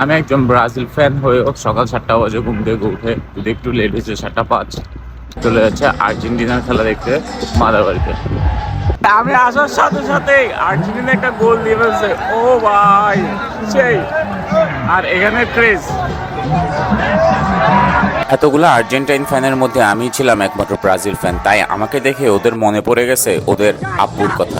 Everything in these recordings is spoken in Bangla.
আমি একজন ব্রাজিল ফ্যান হয়েও সকাল 7টা বাজে ঘুম থেকে উঠে যদি একটু লেট হয়েছে 7:05 চলে যাচ্ছে আর্জেন্টিনার খেলা দেখতে মাদার বাড়িতে। আমি আসার সাথে সাথে আর্জেন্টিনা একটা গোল দিয়ে ফেলছে, ও ভাই সেই। আর এখানে ক্রেজ, এতগুলো আর্জেন্টাইন ফ্যানের মধ্যে আমি ছিলাম একমাত্র ব্রাজিল ফ্যান, তাই আমাকে দেখে ওদের মনে পড়ে গেছে ওদের আব্বুর কথা।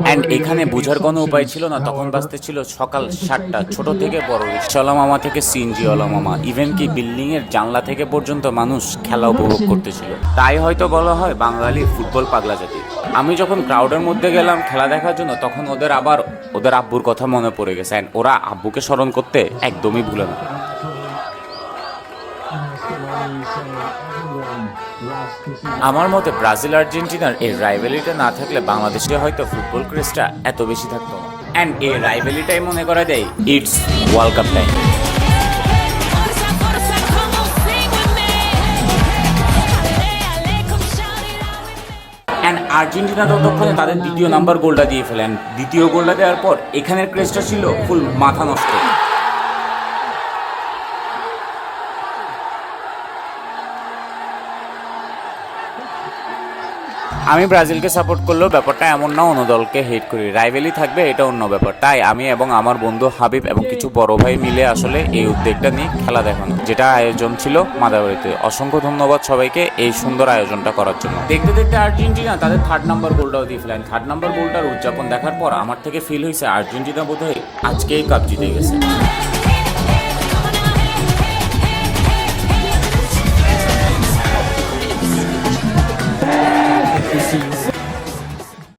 অ্যান্ড এখানে বোঝার কোনো উপায় ছিল না, তখন বাজতে ছিল সকাল 7টা। ছোট থেকে বড়, রিক্সাওয়ালা মামা থেকে সিএনজিওয়ালা মামা, ইভেন কি বিল্ডিং এর জানলা থেকে পর্যন্ত মানুষ খেলা উপভোগ করতেছিল। তাই হয়তো বলা হয় বাঙালি ফুটবল পাগলা জাতি। আমি যখন ক্রাউডের মধ্যে গেলাম খেলা দেখার জন্য, তখন ওদের আব্বুর কথা মনে পড়ে গেছে। অ্যান্ড ওরা আব্বুকে স্মরণ করতে একদমই ভুলে না। আমার মতে ব্রাজিল আর্জেন্টিনার এই রাইভেলিটা না থাকলে বাংলাদেশে হয়তো ফুটবল ক্রেজটা এত বেশি থাকতো না। অ্যান্ড এই রাইভেলিটাই মনে করা দেয় it's world cup time. And Argentina ততক্ষণে তাদের দ্বিতীয় নাম্বার গোলটা দিয়ে ফেলেন। দ্বিতীয় গোলটা দেওয়ার পর এখানের ক্রেজটা ছিল ফুল মাথা নষ্ট। আমি ব্রাজিলকে সাপোর্ট করলেও ব্যাপারটা এমন না অন্য দলকে হেট করি, রাইভেলি থাকবে এটা অন্য ব্যাপার। তাই আমি এবং আমার বন্ধু হাবিব এবং কিছু বড় ভাই মিলে আসলে এই উদ্যোগটা নিয়ে খেলা দেখানো, যেটা আয়োজন ছিল মাদারবাড়িতে। অসংখ্য ধন্যবাদ সবাইকে এই সুন্দর আয়োজনটা করার জন্য। দেখতে দেখতে আর্জেন্টিনা তাদের 3rd নাম্বার গোলটাও দিয়ে ফেলেন। 3rd নাম্বার গোলটার উদযাপন দেখার পর আমার থেকে ফিল হয়েছে আর্জেন্টিনা বোধহয় আজকেই কাপ জিতে গেছে।